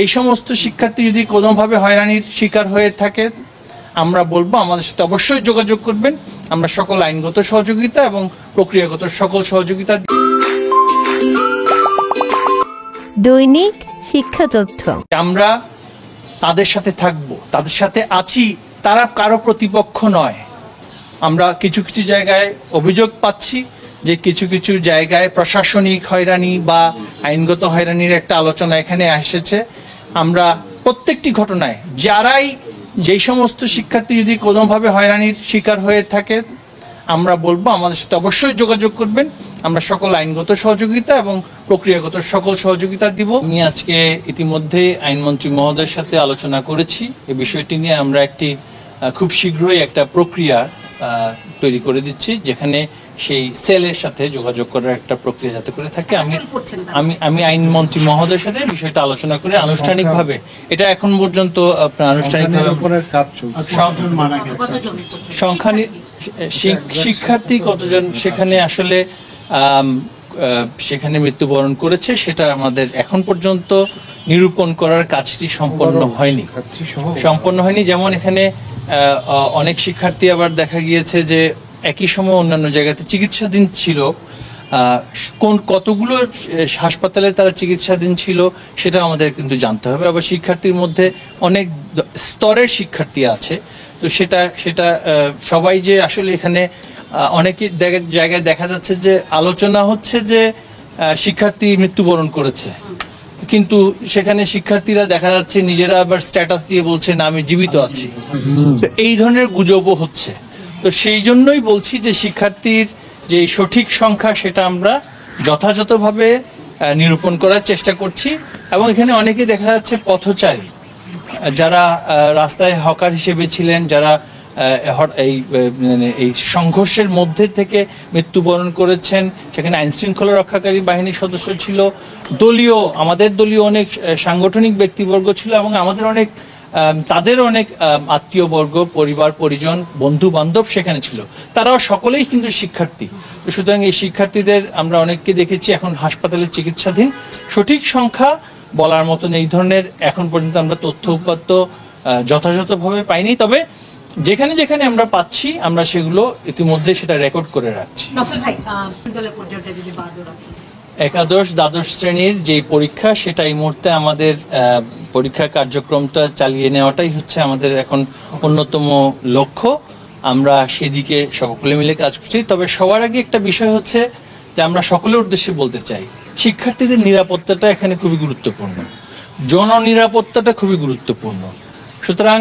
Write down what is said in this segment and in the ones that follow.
এই সমস্ত শিক্ষার্থী যদি কোনোভাবে হয়রানির শিকার হয়ে থাকে আমরা বলবো আমাদের সাথে অবশ্যই যোগাযোগ করবেন। আমরা সকল আইনগত সহযোগিতা এবং প্রক্রিয়াগত সকল সহযোগিতা। দৈনিক শিক্ষা তথ্য। আমরা তাদের সাথে থাকব, তাদের সাথে আছি, তারা কারো প্রতিপক্ষ নয়। আমরা কিছু কিছু জায়গায় অভিযোগ পাচ্ছি যে কিছু কিছু জায়গায় প্রশাসনিক হয়রানি বা আইনগত হয়রানির একটা আলোচনা এখানে এসেছে। আমরা প্রত্যেকটি ঘটনায় যেই সমস্ত শিক্ষার্থী যদি কোনোভাবে হয়রানির শিকার হয়ে থাকে আমরা বলবো আমাদের সাথে অবশ্যই যোগাযোগ করবেন। আমরা সকল আইনগত সহযোগিতা এবং প্রক্রিয়াগত সকল সহযোগিতা দিব। আমি আজকে ইতিমধ্যে আইনমন্ত্রী মহোদয়ের সাথে আলোচনা করেছি এই বিষয়টি নিয়ে। আমরা খুব শীঘ্রই একটা প্রক্রিয়া তৈরি করে দিচ্ছি যেখানে সেই সেলের সাথে যোগাযোগ করার একটা প্রক্রিয়া যাতে করে থাকে। আমি আইনমন্ত্রী মহোদয়ের সাথে বিষয়টা আলোচনা করে আনুষ্ঠানিকভাবে এটা এখন পর্যন্ত আপনার আনুষ্ঠানিকভাবে সংখ্যা শিক্ষার্থী কতজন সেখানে আসলে সেখানে মৃত্যুবরণ করেছে সেটা আমাদের এখন পর্যন্ত নিরূপণ করার কাজটি সম্পন্ন হয়নি। যেমন এখানে অনেক শিক্ষার্থী আবার দেখা গিয়েছে যে একই সময় অন্যান্য জায়গাতে চিকিৎসাধীন ছিল। কতগুলো হাসপাতালে তারা চিকিৎসাধীন ছিল সেটা আমাদের কিন্তু জানতে হবে। আবার শিক্ষার্থীর মধ্যে অনেক স্তরের শিক্ষার্থী আছে, তো সেটা সবাই যে আসলে এখানে অনেক জায়গায় দেখা যাচ্ছে যে আলোচনা হচ্ছে যে শিক্ষার্থী মৃত্যুবরণ করেছে, কিন্তু সেখানে শিক্ষার্থীরা দেখা যাচ্ছে নিজেরা আবার স্ট্যাটাস দিয়ে বলছে না আমি জীবিত আছি। তো এই ধরনের গুজবও হচ্ছে। তো সেই জন্যই বলছি যে শিক্ষার্থীর যে সঠিক সংখ্যা সেটা আমরা যথাযথভাবে নিরূপণ করার চেষ্টা করছি। এবং এখানে অনেকে দেখা যাচ্ছে পথচারী যারা রাস্তায় হকার হিসেবে ছিলেন, যারা এই সংঘর্ষের মধ্যে থেকে মৃত্যুবরণ করেছেন। সেখানে আইন শৃঙ্খলা রক্ষাকারী বাহিনীর সদস্য ছিল, আমাদের দলীয় অনেক সাংগঠনিক ব্যক্তিবর্গ ছিল এবং তাদের অনেক আত্মীয়বর্গ, পরিবার পরিজন, বন্ধু বান্ধব সেখানে ছিল। তারাও সকলেই কিন্তু শিক্ষার্থী। সুতরাং এই শিক্ষার্থীদের আমরা অনেককে দেখেছি এখন হাসপাতালে চিকিৎসাধীন। সঠিক সংখ্যা বলার মতন এই ধরনের এখন পর্যন্ত আমরা তথ্য উপাত্ত যথাযথভাবে পাইনি। তবে যেখানে যেখানে আমরা পাচ্ছি আমরা সেগুলো ইতিমধ্যে সেটা রেকর্ড করে রাখছি। একাদশ দ্বাদশ শ্রেণীর যে পরীক্ষা সেটা এই মুহূর্তে আমাদের পরীক্ষা কার্যক্রমটা চালিয়ে নেওয়াটাই হচ্ছে আমাদের এখন অন্যতম লক্ষ্য। আমরা সেদিকে সকলে মিলে কাজ করছি। তবে সবার আগে একটা বিষয় হচ্ছে যে আমরা সকলের উদ্দেশ্যে বলতে চাই শিক্ষার্থীদের নিরাপত্তাটা এখানে খুবই গুরুত্বপূর্ণ, জননিরাপত্তাটা খুবই গুরুত্বপূর্ণ। সুতরাং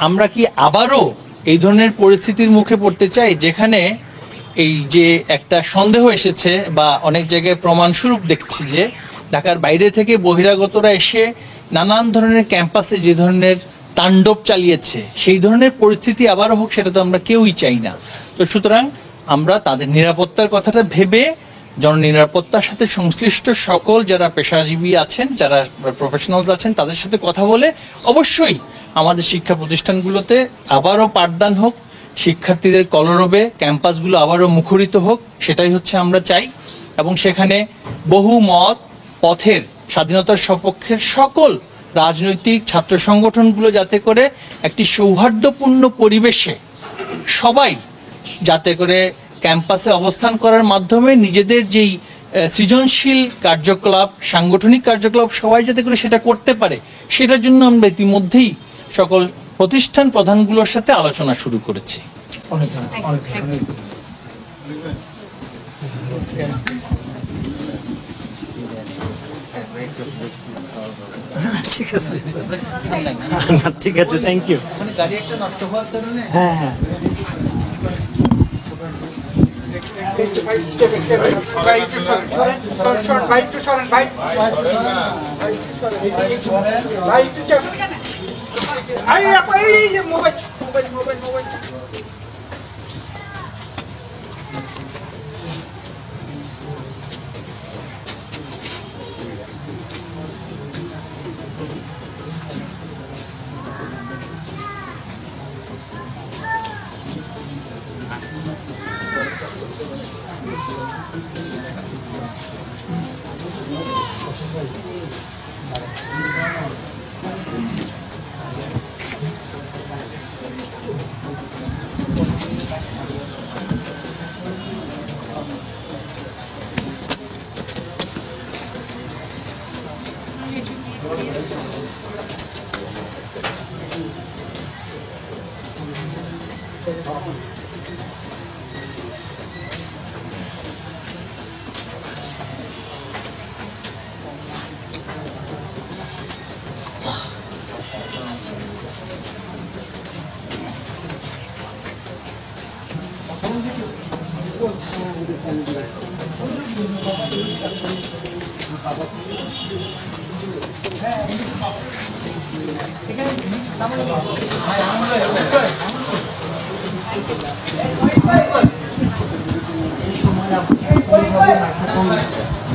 আমরা কি আবারও এই ধরনের পরিস্থিতির মুখে পড়তে চাই যেখানে এই যে একটা সন্দেহ এসেছে বা অনেক জায়গায় প্রমাণস্বরূপ দেখছি যে ঢাকার বাইরে থেকে বহিরাগতরা এসে নানান ধরনের ক্যাম্পাসে যে ধরনের তাণ্ডব চালিয়েছে সেই ধরনের পরিস্থিতি আবারও হোক, সেটা তো আমরা কেউই চাই না। তো সুতরাং আমরা তাদের নিরাপত্তার কথাটা ভেবে জননিরাপত্তার সাথে সংশ্লিষ্ট সকল যারা পেশাজীবী আছেন, যারা প্রফেশনালস আছেন তাদের সাথে কথা বলে অবশ্যই আমাদের শিক্ষা প্রতিষ্ঠানগুলোতে আবারও পাঠদান হোক, শিক্ষার্থীদের কলরবে ক্যাম্পাসগুলো আবারও মুখরিত হোক, সেটাই হচ্ছে আমরা চাই। এবং সেখানে বহু মত পথের স্বাধীনতার সপক্ষের সকল রাজনৈতিক ছাত্র সংগঠনগুলো যাতে করে একটি সৌহার্দ্যপূর্ণ পরিবেশে সবাই যাতে করে ক্যাম্পাসে অবস্থান করার মাধ্যমে নিজেদের যেই সৃজনশীল কার্যকলাপ, সাংগঠনিক কার্যকলাপ সবাই যাতে করে সেটা করতে পারে, সেটার জন্য আমরা ইতিমধ্যেই সকল প্রতিষ্ঠান প্রধানগুলোর সাথে আলোচনা শুরু করেছি। ঠিক আছে, থ্যাংক ইউ। গাড়ি একটা নষ্ট হওয়ার কারণে হ্যাঁ মোবাইল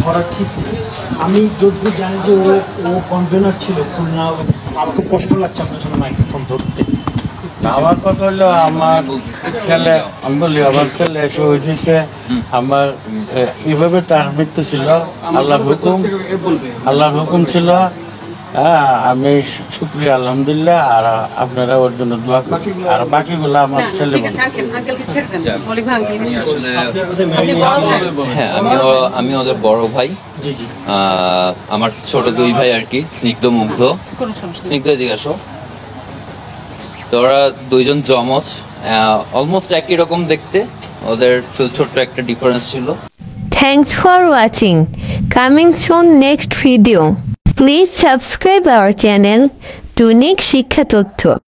ধরা ঠিক না। আমি যতদূর জানি যে ও কনভেনার ছিল খুলনা। আমার খুব কষ্ট লাগছে আপনার সঙ্গে মাইক্রোফোন ধরতে। আমার কথা হলো আমার ছেলে, আমি বলি আমার ছেলে শহীদ হয়েছে। আমার এইভাবে তার মৃত্যু ছিল, আল্লাহর হুকুম ছিল। হ্যাঁ, আমি শুক্রিয়া আলহামদুলিল্লাহ। আর আপনারা ওর জন্য দোয়া করেন। আর বাকিগুলো আমার ছেলে বলে। হ্যাঁ, আমি ওদের বড় ভাই। জি জি। আমার ছোট দুই ভাই আর কি, স্নিগ্ধ মুগ্ধ। স্নিগ্ধ এদিকে আসো। তো ওরা দুইজন জমজ, অলমোস্ট একই রকম দেখতে। ওদের শুধু ছোট্ট একটা ডিফারেন্স ছিল। Thanks for watching. Coming soon next video. Please subscribe our channel Donic শিক্ষা তথ্য।